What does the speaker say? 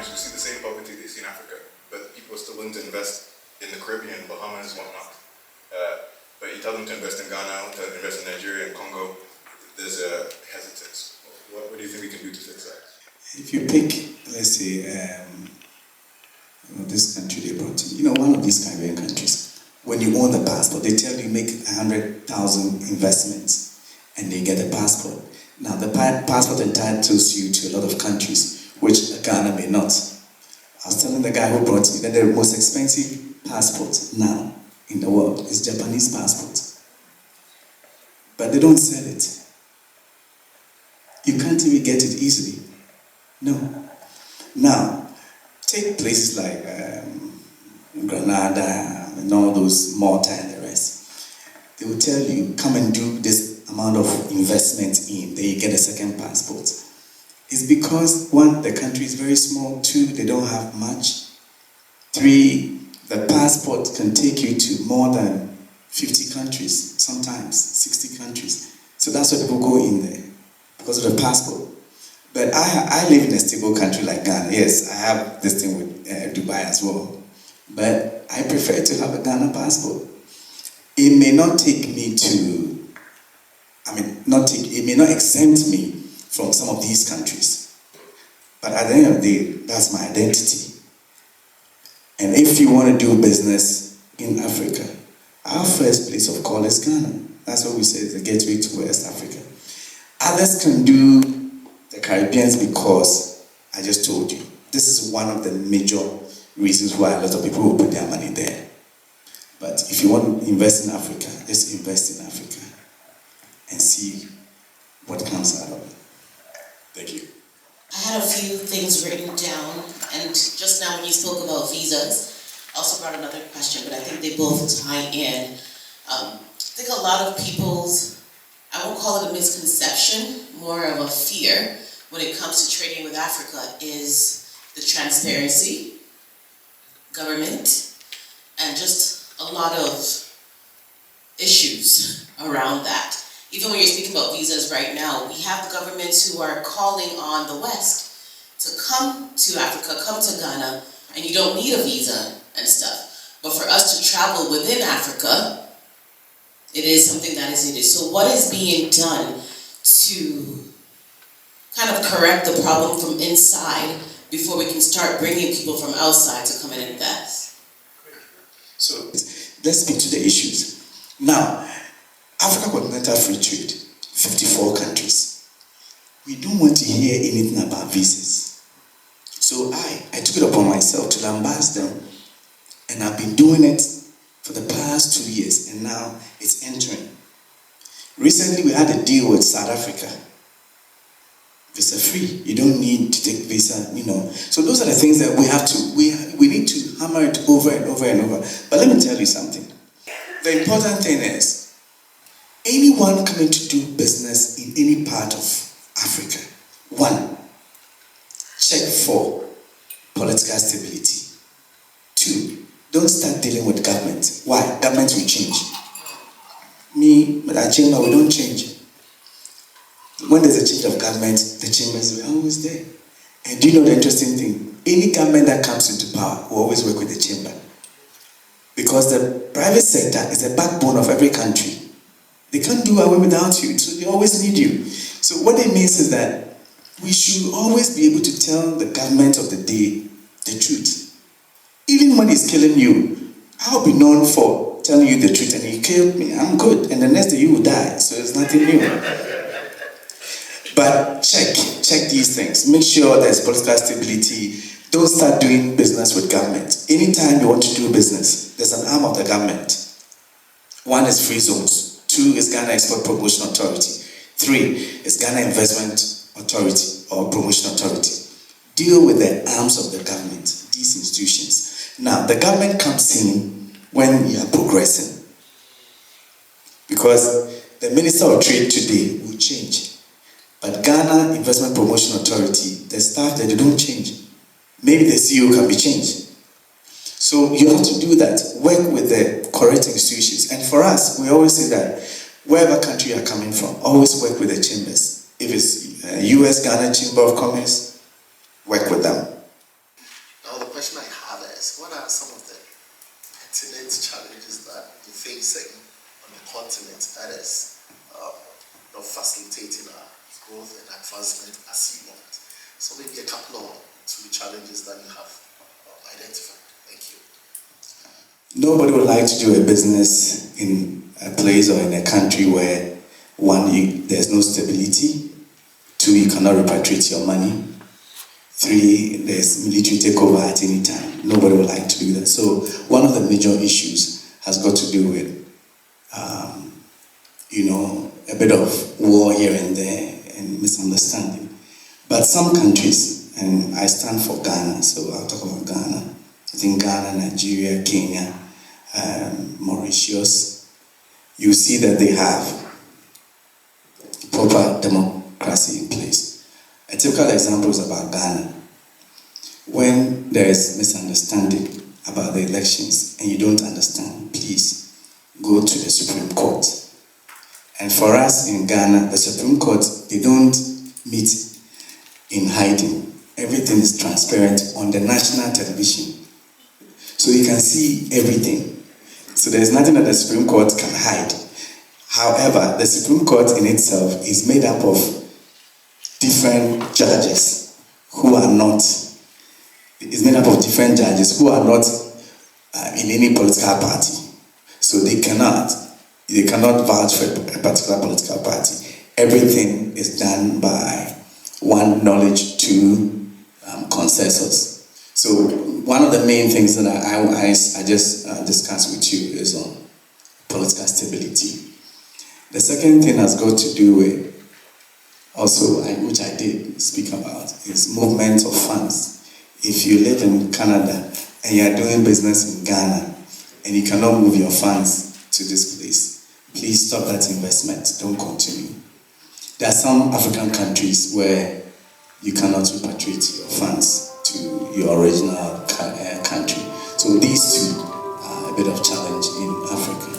Ghanaians who see the same poverty they see in Africa, but people are still willing to invest in the Caribbean, Bahamas, whatnot. But you tell them to invest in Ghana, to invest in Nigeria and Congo, there's a hesitance. What do you think we can do to fix that? If you pick, let's say, this country they brought in, one of these Caribbean countries, when you own the passport, they tell you make 100,000 investments and they get a passport. Now, the passport entitles you to a lot of countries, which Ghana may not. I was telling the guy who brought me that the most expensive passport now in the world is Japanese passport. But they don't sell it. You can't even get it easily. No. Now, take places like Grenada and all those, Malta and the rest. They will tell you, come and do this amount of investment in, then you get a second passport. It's because, one, the country is very small. Two, they don't have much. Three, the passport can take you to more than 50 countries, sometimes 60 countries. So that's why people go in there, because of the passport. But I live in a stable country like Ghana. Yes, I have this thing with Dubai as well. But I prefer to have a Ghana passport. It may not take me to, it may not exempt me from some of these countries. But at the end of the day, that's my identity. And if you want to do business in Africa, our first place of call is Ghana. That's what we say is the gateway to West Africa. Others can do the Caribbeans because, I just told you, this is one of the major reasons why a lot of people will put their money there. But if you want to invest in Africa, just invest in Africa and see what comes out of it. Thank you. I had a few things written down, and just now when you spoke about visas, I also brought another question, but I think they both tie in. I think a lot of people's, I won't call it a misconception, more of a fear when it comes to trading with Africa is the transparency, government, and just a lot of issues around that. Even when you're speaking about visas right now, we have the governments who are calling on the West to come to Africa, come to Ghana, and you don't need a visa and stuff. But for us to travel within Africa, it is something that is needed. So what is being done to kind of correct the problem from inside before we can start bringing people from outside to come and invest? So let's speak to the issues. Now, Africa Continental Free Trade, 54 countries. We don't want to hear anything about visas. So I took it upon myself to lambast them, and I've been doing it for the past 2 years, and now it's entering. Recently, we had a deal with South Africa. Visa free. You don't need to take visa, So those are the things that we have to, we need to hammer it over and over and over. But let me tell you something. The important thing is, anyone coming to do business in any part of Africa, one, check for political stability. Two, don't start dealing with government. Why? Government will change. Me, but our chamber, we don't change. When there's a change of government, the chambers are always there. And do you know the interesting thing? Any government that comes into power will always work with the chamber. Because the private sector is the backbone of every country. They can't do away without you, so they always need you. So what it means is that we should always be able to tell the government of the day the truth. Even when it's killing you, I'll be known for telling you the truth, and you killed me, I'm good, and the next day you will die, so it's nothing new. But check these things. Make sure there's political stability. Don't start doing business with government. Anytime you want to do business, there's an arm of the government. One is free zones. Two is Ghana Export Promotion Authority. Three is Ghana Investment Authority or Promotion Authority. Deal with the arms of the government, these institutions. Now, the government comes in when you are progressing. Because the Minister of Trade today will change. But Ghana Investment Promotion Authority, the staff there, they don't change. Maybe the CEO can be changed. So you have to do that. Work with the correct institutions. And for us, we always say that wherever country you are coming from, always work with the chambers. If it's US Ghana Chamber of Commerce, work with them. facing on the continent that is not facilitating our growth and advancement as you want? So maybe a couple of two challenges that you have identified. Thank you. Nobody would like to do a business in a place or in a country where, one, there's no stability, two, you cannot repatriate your money, three, there's military takeover at any time. Nobody would like to do that. So one of the major issues has got to do with, a bit of war here and there and misunderstanding. But some countries, and I stand for Ghana, so I'll talk about Ghana. I think Ghana, Nigeria, Kenya, Mauritius, you see that they have proper democracy in place. A typical example is about Ghana. When there is misunderstanding about the elections and you don't understand, please go to the Supreme Court. And for us in Ghana, the Supreme Court, they don't meet in hiding. Everything is transparent on the national television. So you can see everything. So there's nothing that the Supreme Court can hide. However, the Supreme Court in itself is made up of different judges who are not in any political party. So they cannot vouch for a particular political party. Everything is done by one, knowledge, two, consensus. So one of the main things that I just discussed with you is on political stability. The second thing has got to do with also, which I did speak about, is movement of funds. If you live in Canada and you are doing business in Ghana and you cannot move your funds to this place, please stop that investment. Don't continue. There are some African countries where you cannot repatriate your funds to your original country. So these two are a bit of challenge in Africa.